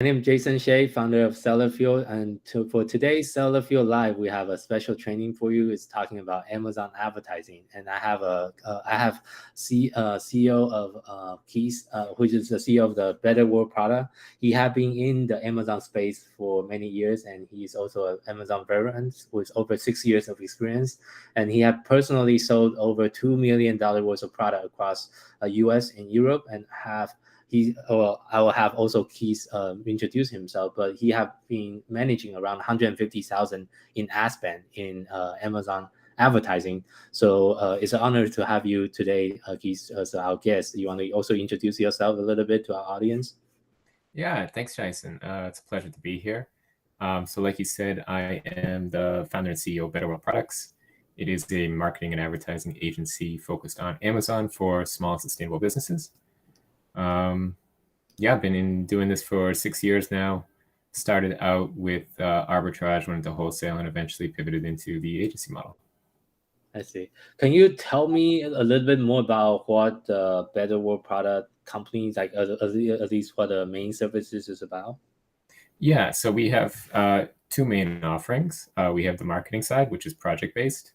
My name is Jason Shea, founder of Seller Fuel, and for today's Seller Fuel Live, we have a special training for you. It's talking about Amazon advertising, and CEO of Keys, which is the CEO of the Better World product. He has been in the Amazon space for many years, and he's also an Amazon veteran with over 6 years of experience. And he has personally sold over $2 million worth of product across U.S. and Europe, and I will have also Keith introduce himself, but he have been managing around 150,000 in ad spend in Amazon advertising. So it's an honor to have you today, Keith, as our guest. You want to also introduce yourself a little bit to our audience? Yeah, thanks, Jason. It's a pleasure to be here. So like you said, I am the founder and CEO of Better World Products. It is a marketing and advertising agency focused on Amazon for small and sustainable businesses. I've been doing this for 6 years now. Started out with arbitrage, went into wholesale, and eventually pivoted into the agency model. I see. Can you tell me a little bit more about what the Better World product companies, like at least what the main services is about? Yeah, so we have two main offerings. We have the marketing side, which is project-based.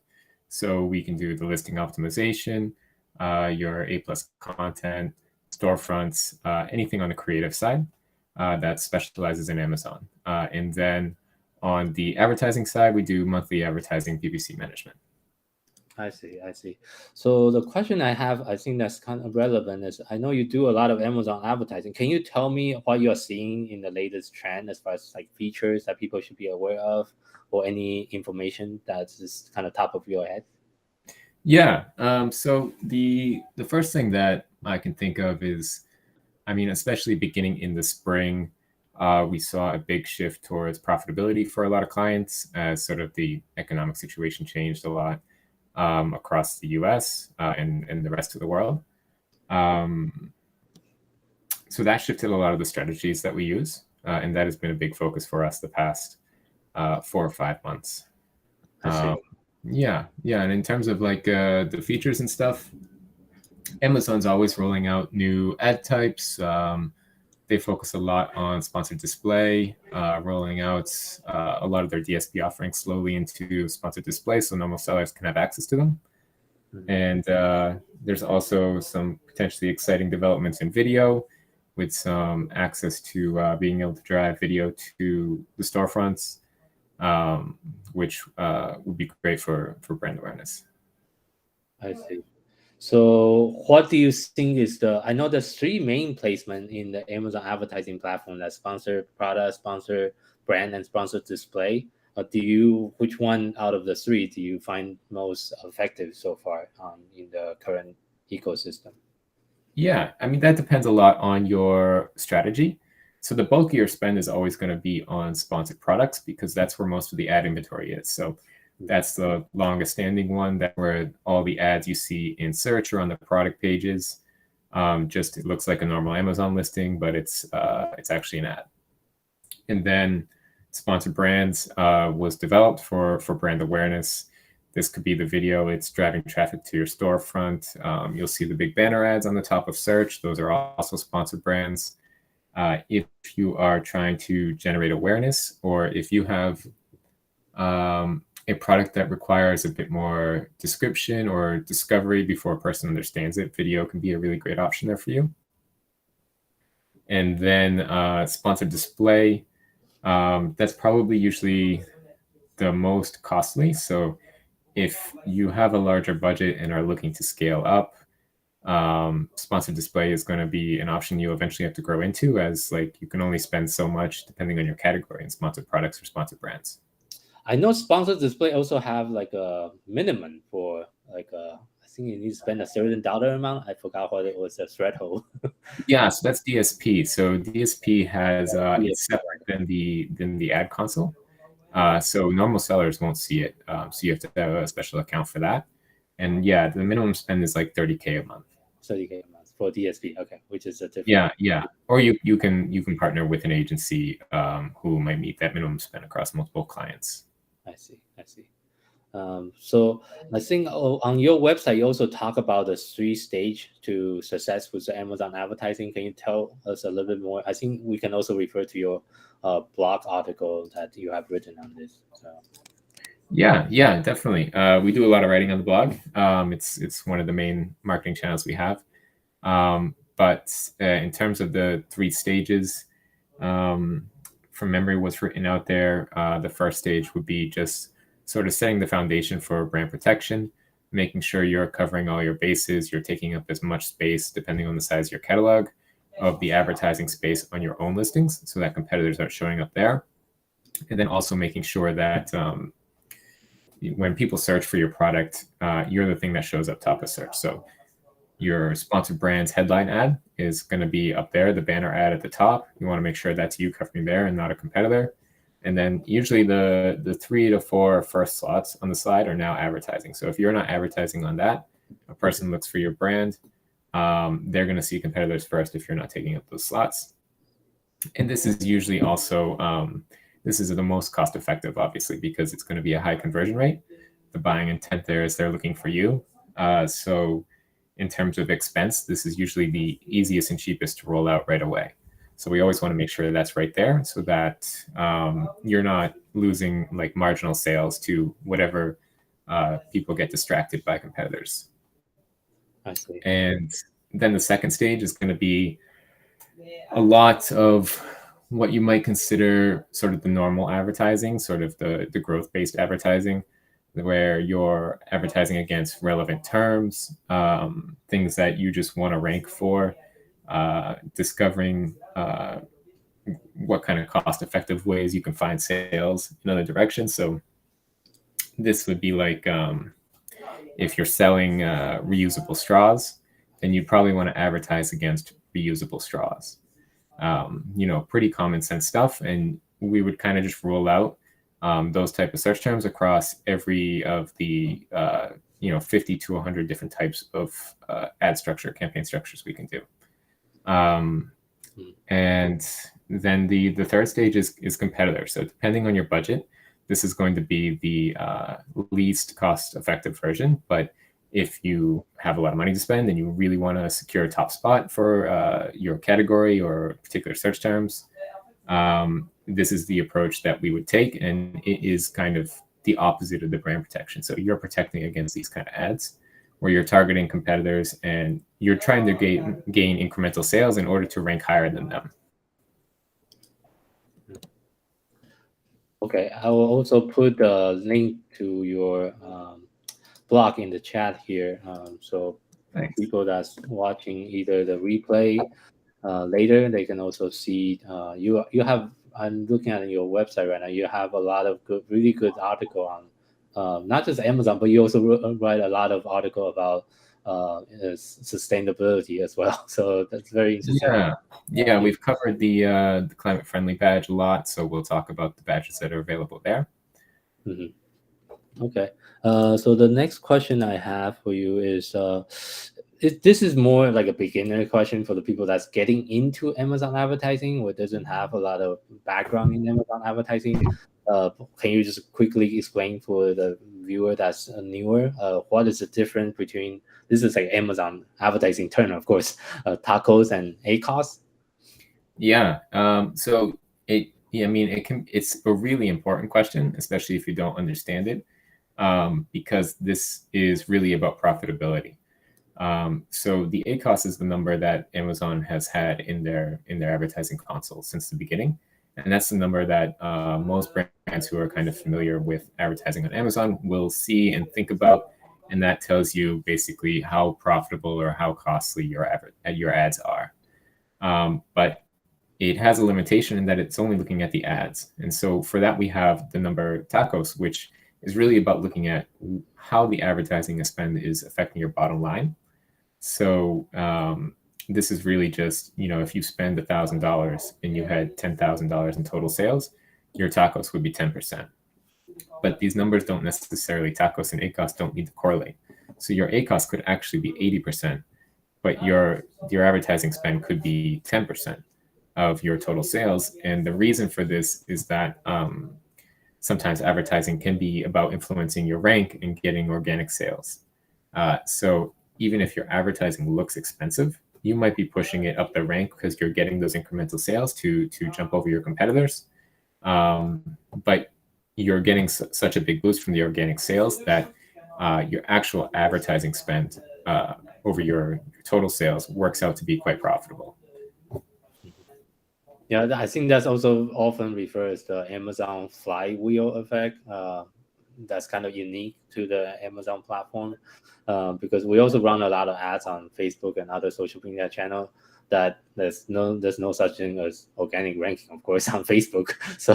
So we can do the listing optimization, your A+ content, storefronts, anything on the creative side that specializes in Amazon. And then on the advertising side, we do monthly advertising PPC management. I see. So the question I have, I think that's kind of relevant, is I know you do a lot of Amazon advertising. Can you tell me what you're seeing in the latest trend as far as like features that people should be aware of, or any information that's just kind of top of your head? Yeah. So the first thing that I can think of is, especially beginning in the spring, we saw a big shift towards profitability for a lot of clients as sort of the economic situation changed a lot across the US and the rest of the world. So that shifted a lot of the strategies that we use, and that has been a big focus for us the past 4 or 5 months. I see. Yeah. And in terms of like the features and stuff, Amazon's always rolling out new ad types. They focus a lot on sponsored display, rolling out a lot of their DSP offerings slowly into sponsored display so normal sellers can have access to them. And there's also some potentially exciting developments in video with some access to being able to drive video to the storefronts, which would be great for brand awareness. I see. So what do you think is I know there's 3 main placement in the Amazon advertising platform: that sponsored product, sponsored brand, and sponsored display. Which one out of the 3 do you find most effective so far in the current ecosystem? Yeah, that depends a lot on your strategy. So the bulk of your spend is always going to be on sponsored products because that's where most of the ad inventory is. So that's the longest standing one, that where all the ads you see in search or on the product pages, it looks like a normal Amazon listing, but it's actually an ad. And then sponsored brands was developed for brand awareness. This could be the video. It's driving traffic to your storefront. You'll see the big banner ads on the top of search. Those are also sponsored brands. If you are trying to generate awareness, or if you have a product that requires a bit more description or discovery before a person understands it, video can be a really great option there for you. And then sponsored display, that's probably usually the most costly. So if you have a larger budget and are looking to scale up, sponsored display is going to be an option you eventually have to grow into, as like you can only spend so much depending on your category in sponsored products or sponsored brands. I know sponsored display also have like a minimum for I think you need to spend a certain dollar amount. I forgot what it was, a threshold. Yeah, so that's DSP. So DSP has it's separate than the ad console. So normal sellers won't see it. So you have to have a special account for that. And yeah, the minimum spend is like $30K a month. 30K a month for DSP, okay, which is a different. Yeah. Or you can partner with an agency who might meet that minimum spend across multiple clients. I see. So I think on your website, you also talk about the 3 stage to success with the Amazon advertising. Can you tell us a little bit more? I think we can also refer to your blog article that you have written on this. So. Yeah, definitely. We do a lot of writing on the blog. It's one of the main marketing channels we have. But in terms of the 3 stages, from memory, what's written out there, the first stage would be just sort of setting the foundation for brand protection, making sure you're covering all your bases, you're taking up as much space, depending on the size of your catalog, of the advertising space on your own listings, so that competitors aren't showing up there. And then also making sure that when people search for your product, you're the thing that shows up top of search. So your sponsored brand's headline ad is going to be up there, the banner ad at the top. You want to make sure that's you covering there and not a competitor. And then usually the 3 to 4 first slots on the slide are now advertising. So if you're not advertising on that, a person looks for your brand, they're going to see competitors first if you're not taking up those slots. And this is usually also, this is the most cost effective, obviously, because it's going to be a high conversion rate. The buying intent there is they're looking for you. So in terms of expense, this is usually the easiest and cheapest to roll out right away. So we always want to make sure that that's right there, so that you're not losing like marginal sales to whatever people get distracted by competitors. I see. And then the second stage is going to be a lot of what you might consider sort of the normal advertising, sort of the growth-based advertising, where you're advertising against relevant terms, things that you just want to rank for, discovering what kind of cost-effective ways you can find sales in other directions. So this would be like if you're selling reusable straws, then you'd probably want to advertise against reusable straws. Pretty common sense stuff. And we would kind of just roll out those type of search terms across every of the 50 to 100 different types of ad structure, campaign structures we can do. And then the third stage is competitor. So depending on your budget, this is going to be the least cost effective version. But if you have a lot of money to spend and you really want to secure a top spot for your category or particular search terms, this is the approach that we would take. And it is kind of the opposite of the brand protection. So you're protecting against these kind of ads where you're targeting competitors and you're trying to gain incremental sales in order to rank higher than them. Okay, I will also put the link to your blog in the chat here. So Thanks. people that's watching either the replay later, they can also see you have. I'm looking at your website right now. You have a lot of really good article on not just Amazon, but you also write a lot of article about sustainability as well. So that's very interesting. Yeah, we've covered the climate friendly badge a lot, so we'll talk about the badges that are available there. Mm-hmm. Okay. So the next question I have for you is this is more like a beginner question for the people that's getting into Amazon advertising or doesn't have a lot of background in Amazon advertising. Can you just quickly explain for the viewer that's newer, what is the difference between, this is like Amazon advertising term, of course, tacos and ACOS? Yeah. So it's a really important question, especially if you don't understand it, because this is really about profitability. So the ACOS is the number that Amazon has had in their advertising console since the beginning. And that's the number that most brands who are kind of familiar with advertising on Amazon will see and think about. And that tells you basically how profitable or how costly your ads are. But it has a limitation in that it's only looking at the ads. And so for that, we have the number tacos, which is really about looking at how the advertising spend is affecting your bottom line. So this is really just, if you spend $1,000 and you had $10,000 in total sales, your tacos would be 10%. But these numbers don't necessarily, tacos and ACOS don't need to correlate. So your ACOS could actually be 80%, but your advertising spend could be 10% of your total sales. And the reason for this is that sometimes advertising can be about influencing your rank and getting organic sales. So even if your advertising looks expensive, you might be pushing it up the rank because you're getting those incremental sales to jump over your competitors. But you're getting such a big boost from the organic sales that your actual advertising spend over your total sales works out to be quite profitable. Yeah, I think that's also often refers to Amazon flywheel effect. That's kind of unique to the Amazon platform, because we also run a lot of ads on Facebook and other social media channel. That there's no such thing as organic ranking, of course, on Facebook. So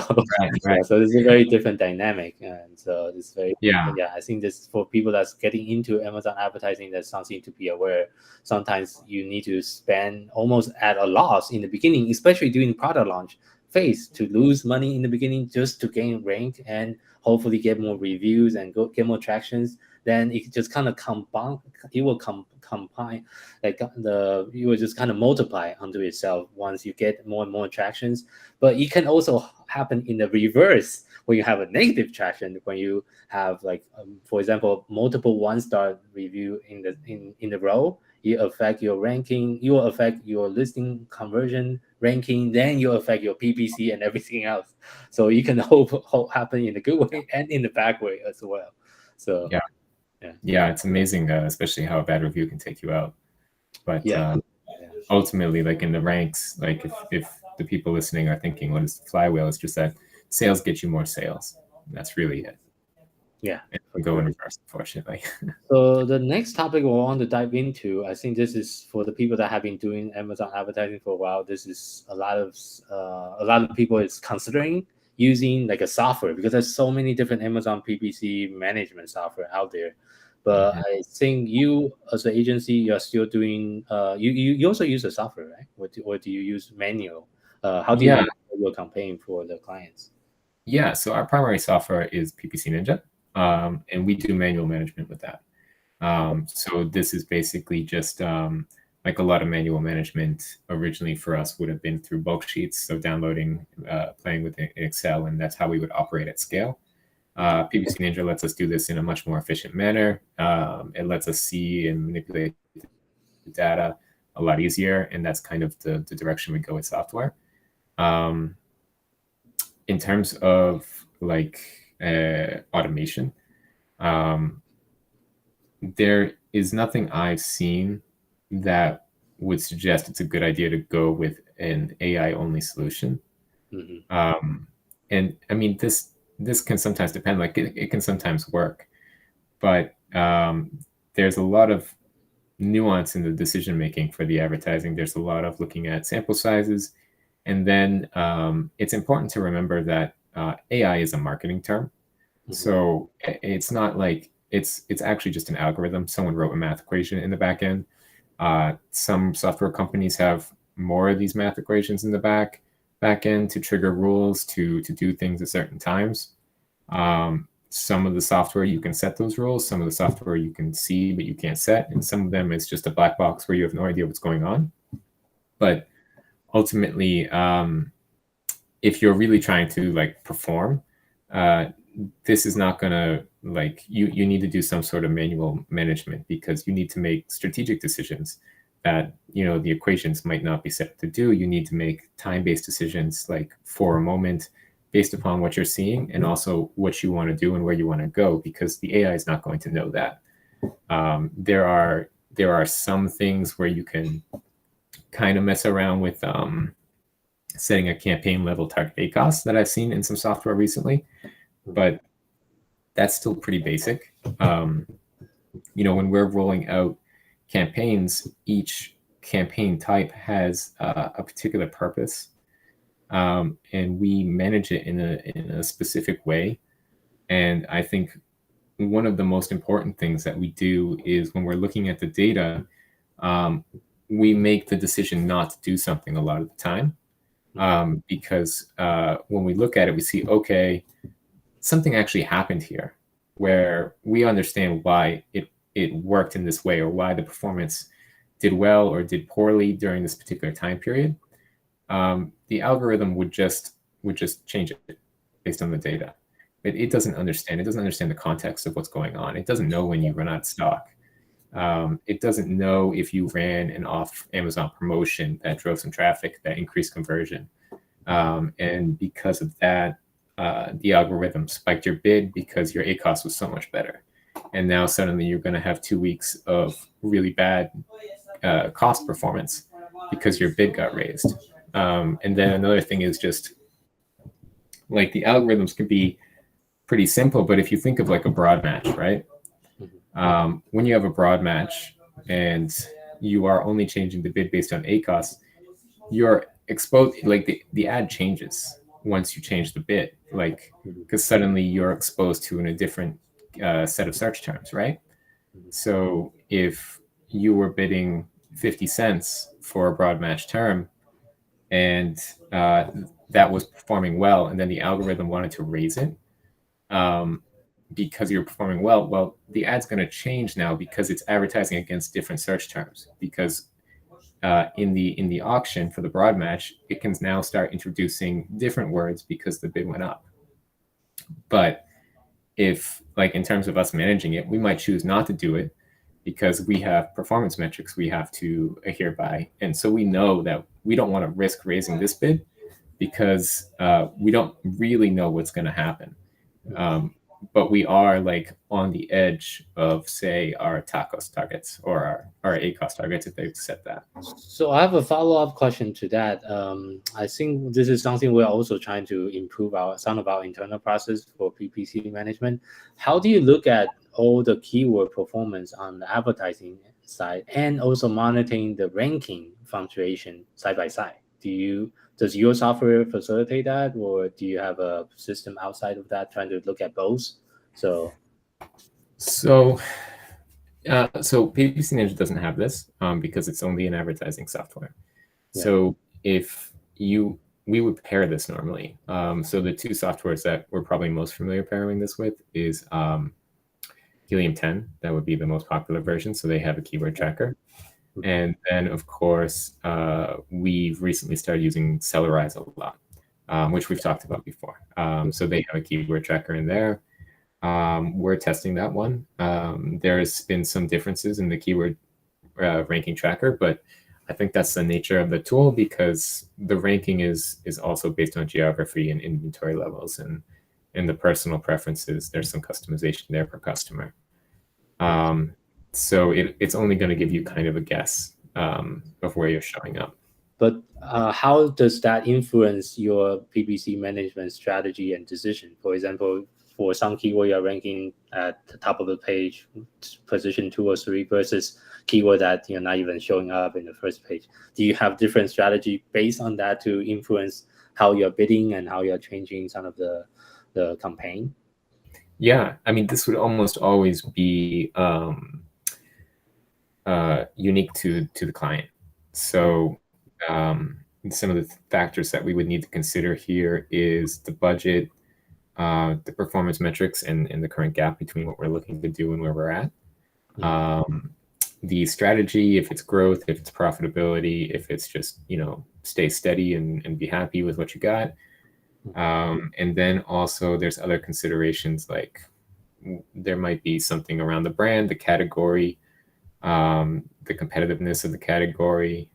Right. so it's a very different dynamic, and so it's very Yeah. I think this for people that's getting into Amazon advertising, that's something to be aware. Sometimes you need to spend almost at a loss in the beginning, especially during product launch phase, to lose money in the beginning just to gain rank and hopefully get more reviews and get more tractions. Then it just kind of combine. It will combine, like you will just kind of multiply onto itself once you get more and more attractions. But it can also happen in the reverse, when you have a negative traction, when you have like for example multiple 1-star review in the row. You affect your ranking, you will affect your listing conversion ranking, then you affect your PPC and everything else. So you can hope happen in the good way and in the bad way as well. So yeah, it's amazing, especially how a bad review can take you out. But ultimately, like in the ranks, like if the people listening are thinking, what is the flywheel? It's just that sales get you more sales. That's really it. Yeah, it can go in reverse, unfortunately. So the next topic we want to dive into, I think this is for the people that have been doing Amazon advertising for a while. This is a lot of people is considering using like a software, because there's so many different Amazon PPC management software out there. But I think you as an agency, you're still doing you also use a software, right? Or do you use manual? How do you manage your campaign for the clients? Yeah, so our primary software is PPC Ninja, and we do manual management with that. So this is basically just like a lot of manual management originally for us would have been through bulk sheets, so downloading, playing with Excel, and that's how we would operate at scale. PPC Ninja lets us do this in a much more efficient manner. It lets us see and manipulate the data a lot easier, and that's kind of the direction we go with software. In terms of like automation, there is nothing I've seen that would suggest it's a good idea to go with an AI-only solution. And I mean, this can sometimes depend, like it can sometimes work, but there's a lot of nuance in the decision-making for the advertising. There's a lot of looking at sample sizes. And then it's important to remember that AI is a marketing term. So it's not like it's actually just an algorithm. Someone wrote a math equation in the back end. Some software companies have more of these math equations in the back end to trigger rules to do things at certain times. Some of the software you can set those rules. Some of the software you can see but you can't set, and some of them it's just a black box where you have no idea what's going on. But ultimately, if you're really trying to like perform, this is not gonna like you need to do some sort of manual management, because you need to make strategic decisions that the equations might not be set to do. You need to make time-based decisions, like for a moment, based upon what you're seeing and also what you want to do and where you want to go, because the AI is not going to know that. There are some things where you can kind of mess around with setting a campaign level target ACOS that I've seen in some software recently, but that's still pretty basic. When we're rolling out campaigns, each campaign type has a particular purpose, and we manage it in a specific way. And I think one of the most important things that we do is when we're looking at the data, we make the decision not to do something a lot of the time, because when we look at it, we see, okay, something actually happened here where we understand why it worked in this way, or why the performance did well or did poorly during this particular time period. The algorithm would just change it based on the data. it doesn't understand. It doesn't understand the context of what's going on. It doesn't know when you run out of stock. It doesn't know if you ran an off Amazon promotion that drove some traffic, that increased conversion. And because of that, the algorithm spiked your bid because your ACOS was so much better. And now suddenly you're going to have 2 weeks of really bad cost performance because your bid got raised. And then another thing is just like the algorithms can be pretty simple, but if you think of like a broad match, right? When you have a broad match and you are only changing the bid based on ACOS, you're exposed, like the ad changes once you change the bid, like because suddenly you're exposed to a different set of search terms, right? So if you were bidding 50 cents for a broad match term and that was performing well, and then the algorithm wanted to raise it because you're performing well, the ad's going to change now because it's advertising against different search terms. Because in the auction for the broad match, it can now start introducing different words because the bid went up. But if, like, in terms of us managing it, we might choose not to do it because we have performance metrics we have to adhere by. And so we know that we don't want to risk raising this bid because we don't really know what's going to happen. But we are like on the edge of, say, our tacos targets or our ACOS targets if they've set that. So I have a follow-up question to that. I think this is something we're also trying to improve some of our internal process for PPC management. How do you look at all the keyword performance on the advertising side and also monitoring the ranking fluctuation side by side? Does your software facilitate that, or do you have a system outside of that trying to look at both? So PPC Management doesn't have this because it's only an advertising software. Yeah. So we would pair this normally. So the two softwares that we're probably most familiar pairing this with is Helium 10. That would be the most popular version. So they have a keyword tracker. And then, of course, we've recently started using Sellerize a lot, which we've talked about before. So they have a keyword tracker in there. We're testing that one. There's been some differences in the keyword ranking tracker, but I think that's the nature of the tool because the ranking is also based on geography and inventory levels and the personal preferences. There's some customization there per customer. So it's only going to give you kind of a guess of where you're showing up. But how does that influence your PPC management strategy and decision? For example, for some keyword you're ranking at the top of the page, position 2 or 3, versus keyword that you're not even showing up in the first page. Do you have different strategy based on that to influence how you're bidding and how you're changing some of the campaign? Yeah, I mean, this would almost always be unique to the client. So some of the factors that we would need to consider here is the budget, the performance metrics, and the current gap between what we're looking to do and where we're at. The strategy, if it's growth, if it's profitability, if it's just, stay steady and be happy with what you got. And then also there's other considerations, like there might be something around the brand, the category, the competitiveness of the category.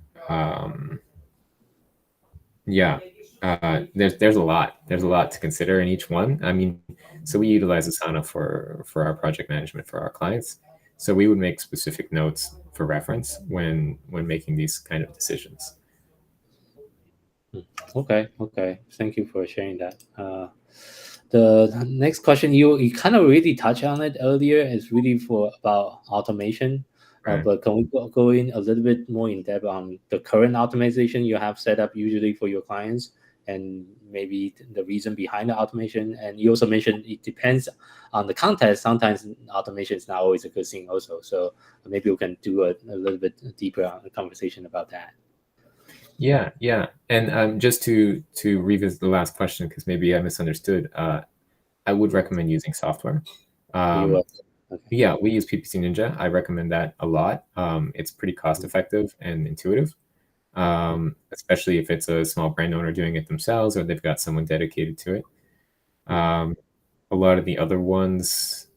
There's a lot to consider in each one. I mean, so we utilize Asana for our project management for our clients. So we would make specific notes for reference when making these kind of decisions. Okay. Thank you for sharing that. The next question, you kind of really touched on it earlier, is really about automation. Right. But can we go in a little bit more in depth on the current automation you have set up usually for your clients, and maybe the reason behind the automation? And you also mentioned it depends on the context. Sometimes automation is not always a good thing also. So maybe we can do a little bit deeper conversation about that. Yeah. And just to revisit the last question, because maybe I misunderstood, I would recommend using software. Okay. Yeah, we use PPC Ninja. I recommend that a lot. It's pretty cost effective and intuitive, especially if it's a small brand owner doing it themselves or they've got someone dedicated to it. a lot of the other ones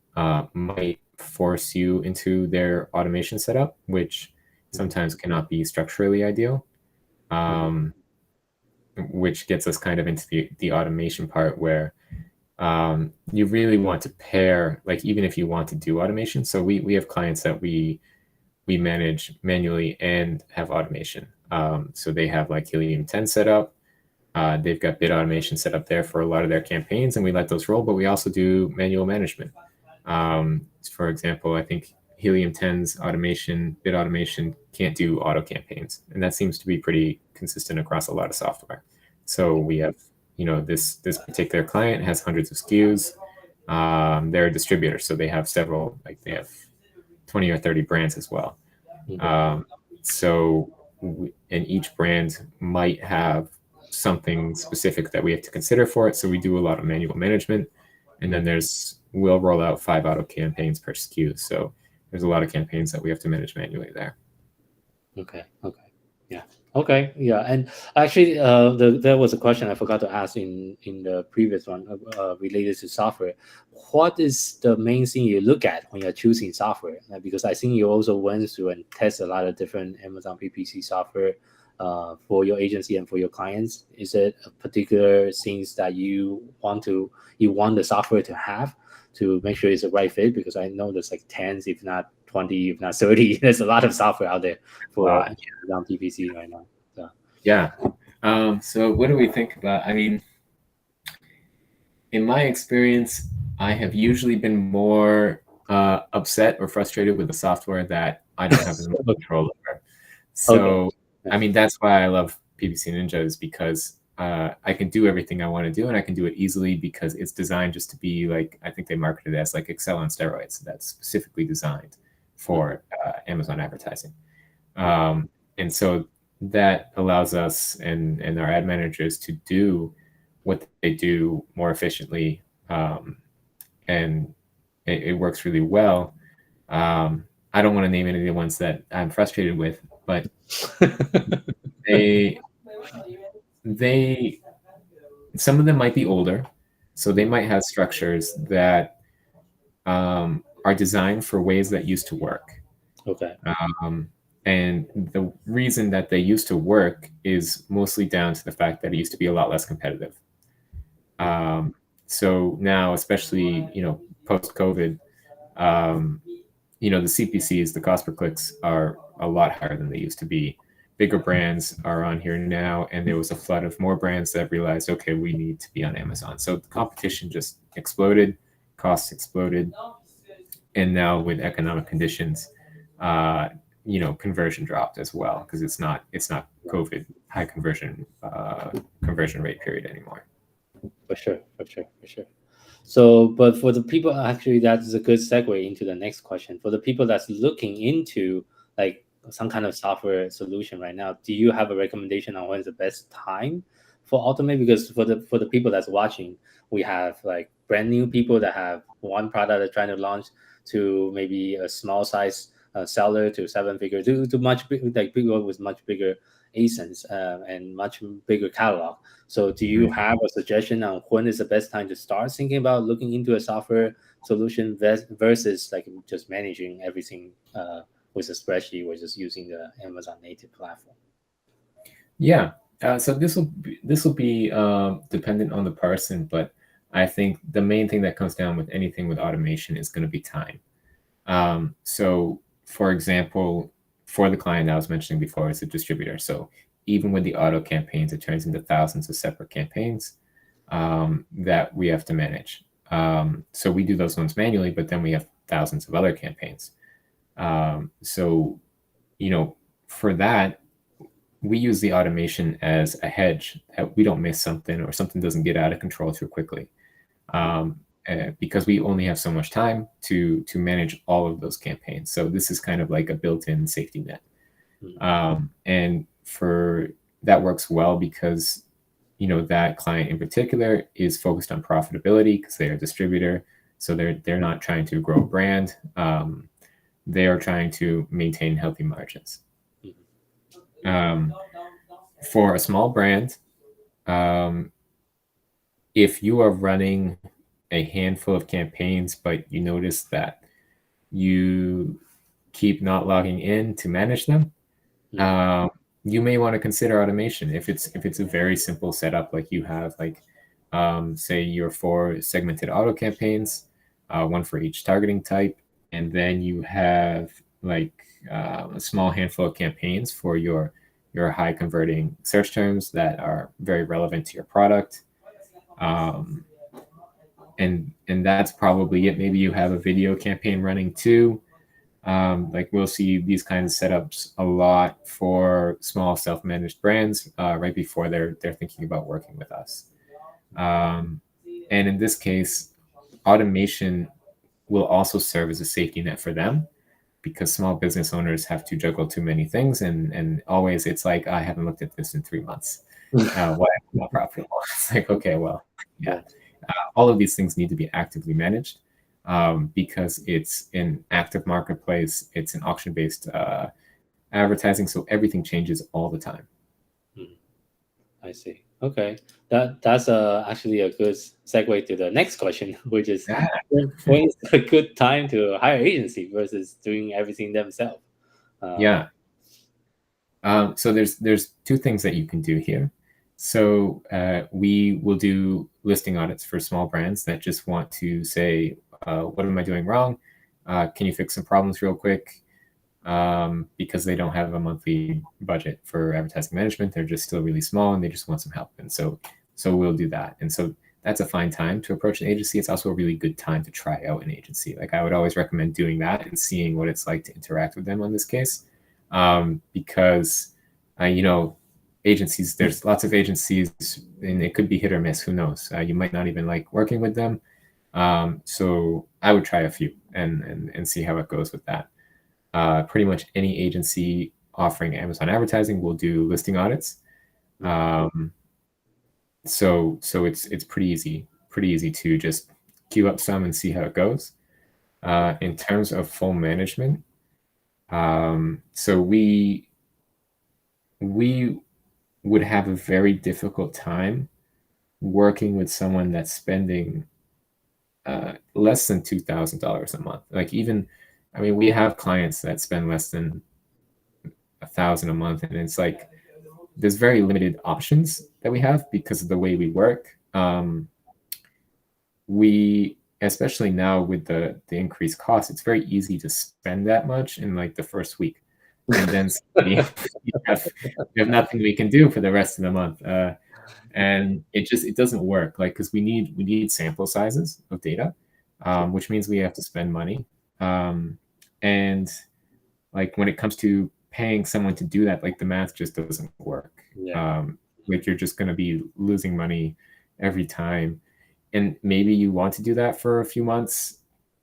might force you into their automation setup, which sometimes cannot be structurally ideal, which gets us kind of into the automation part where you really want to pair, like even if you want to do automation. So we have clients that we manage manually and have automation. So they have like Helium 10 set up. They've got bid automation set up there for a lot of their campaigns, and we let those roll, but we also do manual management. For example, I think Helium 10's automation, bid automation can't do auto campaigns. And that seems to be pretty consistent across a lot of software. So we have, this particular client has hundreds of SKUs. They're a distributor, so they have several, like they have 20 or 30 brands as well. And each brand might have something specific that we have to consider for it. So we do a lot of manual management. And then we'll roll out 5 auto campaigns per SKU. So there's a lot of campaigns that we have to manage manually there. Yeah. And actually, there was a question I forgot to ask in the previous one related to software. What is the main thing you look at when you're choosing software? Because I think you also went through and test a lot of different Amazon PPC software for your agency and for your clients. Is it a particular things that you want the software to have to make sure it's the right fit? Because I know there's like tens, if not 20, if not 30. There's a lot of software out there for Amazon PPC right now. So. Yeah. So what do we think about? I mean, in my experience, I have usually been more upset or frustrated with the software that I don't have as much control over. So, I mean, that's why I love PPC Ninja, is because I can do everything I want to do, and I can do it easily because it's designed just to be like, I think they marketed it as like Excel on steroids. That's specifically designed for Amazon advertising. And so that allows us and our ad managers to do what they do more efficiently. And it works really well. I don't want to name any of the ones that I'm frustrated with, but some of them might be older, so they might have structures that are designed for ways that used to work. And the reason that they used to work is mostly down to the fact that it used to be a lot less competitive. So now, especially, post-COVID, the CPCs, the cost per clicks, are a lot higher than they used to be. Bigger brands are on here now, and there was a flood of more brands that realized, okay, we need to be on Amazon. So the competition just exploded, costs exploded, and now with economic conditions, conversion dropped as well, because it's not COVID high conversion rate period anymore. For sure. So, but for the people, actually, that is a good segue into the next question. For the people that's looking into like some kind of software solution right now, do you have a recommendation on when is the best time for Automate? Because for the people that's watching, we have like brand new people that have one product they're trying to launch, to maybe a small size seller to 7-figure, to much people with much bigger ASINs and much bigger catalog. So do you have a suggestion on when is the best time to start thinking about looking into a software solution versus like just managing everything with a spreadsheet or just using the Amazon native platform? Yeah. So this will be dependent on the person, but I think the main thing that comes down with anything with automation is going to be time. So for example, for the client I was mentioning before, it's a distributor. So even with the auto campaigns, it turns into thousands of separate campaigns that we have to manage. So we do those ones manually, but then we have thousands of other campaigns. So, for that, we use the automation as a hedge, that we don't miss something or something doesn't get out of control too quickly. Because we only have so much time to manage all of those campaigns. So this is kind of like a built-in safety net. And for that works well because, that client in particular is focused on profitability because they're a distributor. So they're not trying to grow a brand. They are trying to maintain healthy margins. For a small brand, if you are running a handful of campaigns, but you notice that you keep not logging in to manage them, you may want to consider automation. If it's a very simple setup, like you have like say your 4 segmented auto campaigns, one for each targeting type, and then you have like a small handful of campaigns for your high converting search terms that are very relevant to your product. And that's probably it. Maybe you have a video campaign running too. Like we'll see these kinds of setups a lot for small self-managed brands right before they're thinking about working with us. And in this case, automation will also serve as a safety net for them, because small business owners have to juggle too many things, and always it's like, I haven't looked at this in 3 months. Why am I not profitable? It's like, okay, well, yeah. All of these things need to be actively managed because it's an active marketplace. It's an auction-based advertising, so everything changes all the time. I see. Okay, that's actually a good segue to the next question, which is when is a good time to hire agency versus doing everything themselves? So there's 2 things that you can do here. So we will do listing audits for small brands that just want to say, what am I doing wrong? Can you fix some problems real quick? Because they don't have a monthly budget for advertising management. They're just still really small and they just want some help. And so we'll do that. And so that's a fine time to approach an agency. It's also a really good time to try out an agency. Like I would always recommend doing that and seeing what it's like to interact with them on this case. Because, agencies, there's lots of agencies and it could be hit or miss, who knows? You might not even like working with them. So I would try a few and see how it goes with that. Pretty much any agency offering Amazon advertising will do listing audits. So it's pretty easy to just queue up some and see how it goes. In terms of full management, so we would have a very difficult time working with someone that's spending less than $2,000 a month. Like we have clients that spend less than $1,000 a month, and it's like there's very limited options that we have because of the way we work. We, especially now with the increased cost, it's very easy to spend that much in like the first week, and then you have nothing we can do for the rest of the month, and it doesn't work. Like because we need sample sizes of data, which means we have to spend money. And like when it comes to paying someone to do that, like the math just doesn't work. Like you're just going to be losing money every time. And maybe you want to do that for a few months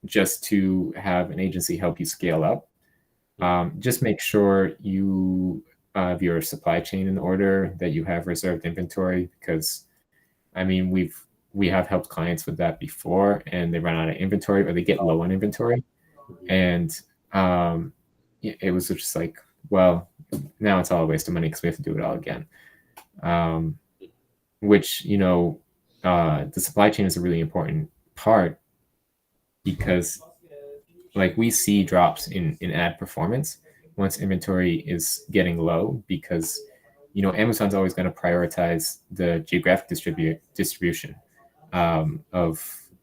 just to have an agency help you scale up. Just make sure you have your supply chain in order, that you have reserved inventory, because we have helped clients with that before and they run out of inventory or they get low on inventory. And it was just like, well, now it's all a waste of money because we have to do it all again. Which, the supply chain is a really important part, because like we see drops in ad performance once inventory is getting low, because Amazon's always going to prioritize the geographic distribution to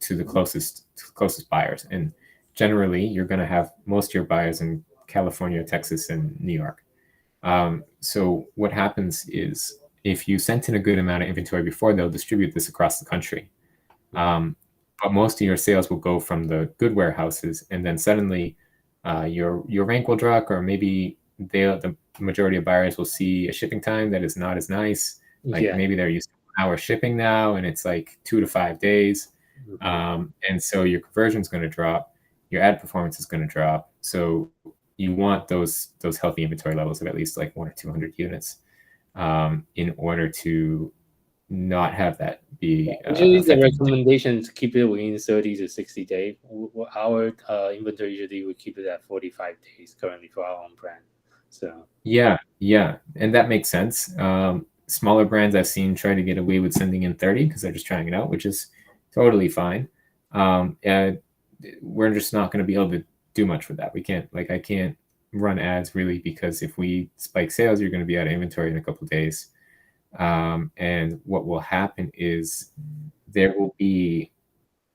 the closest buyers, and generally you're going to have most of your buyers in California, Texas, and New York. So what happens is, if you sent in a good amount of inventory before, they'll distribute this across the country. But most of your sales will go from the good warehouses, and then suddenly your rank will drop, or maybe the majority of buyers will see a shipping time that is not as nice. Maybe they're used to 1 hour shipping now, and it's like 2 to 5 days. And so your conversion is going to drop, your ad performance is going to drop. So you want those healthy inventory levels of at least like 100 or 200 units in order to not have that be. Usually the recommendation is keep it within 30 to 60 days. Our inventory usually we keep it at 45 days currently for our own brand. So yeah, and that makes sense. Smaller brands I've seen try to get away with sending in 30 because they're just trying it out, which is totally fine. And we're just not going to be able to do much with that. We can't, like, I can't run ads really, because if we spike sales, you're going to be out of inventory in a couple of days. And what will happen is there will be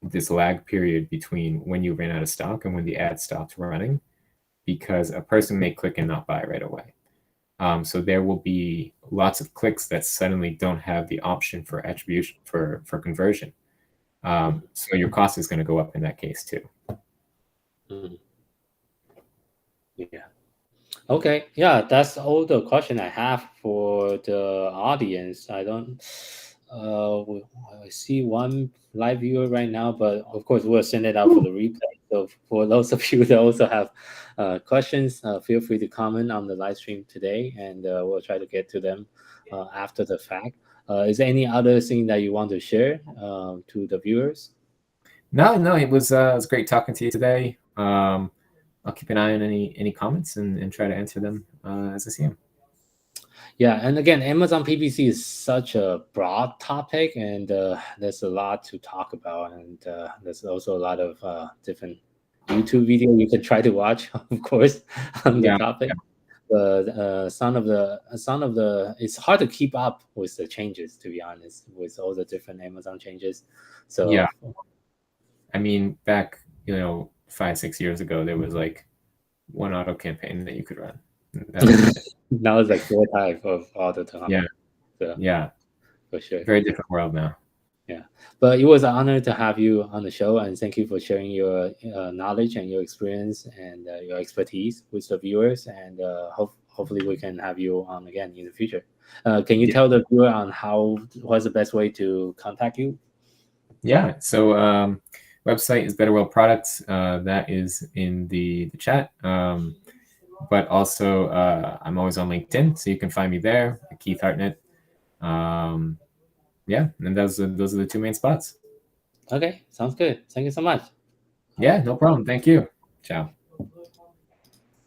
this lag period between when you ran out of stock and when the ad stopped running, because a person may click and not buy right away. So there will be lots of clicks that suddenly don't have the option for attribution for conversion. So your cost is going to go up in that case too. Yeah. Okay. Yeah, that's all the question I have for the audience. I don't. I see one live viewer right now, but of course we'll send it out for the replay. So for those of you that also have questions, feel free to comment on the live stream today, and we'll try to get to them after the fact. Is there any other thing that you want to share to the viewers? No, it was great talking to you today. I'll keep an eye on any comments and try to answer them as I see them. Yeah, and again, Amazon PPC is such a broad topic, and there's a lot to talk about, and there's also a lot of different YouTube video you can try to watch, of course, on the topic. But some of the it's hard to keep up with the changes, to be honest, with all the different Amazon changes. So yeah, I mean, back 5-6 years ago, there was like one auto campaign that you could run. Now it's like 4 types of auto campaign. Yeah. So, yeah, for sure. Very different world now. Yeah, but it was an honor to have you on the show, and thank you for sharing your knowledge and your experience and your expertise with the viewers. And hopefully we can have you on again in the future. Can you tell the viewer on what's the best way to contact you? Yeah, so website is Better World Products. That is in the chat. But also I'm always on LinkedIn, so you can find me there, Keith Hartnett. Yeah, and those are the 2 main spots. Okay, sounds good. Thank you so much. Yeah, no problem. Thank you. Ciao.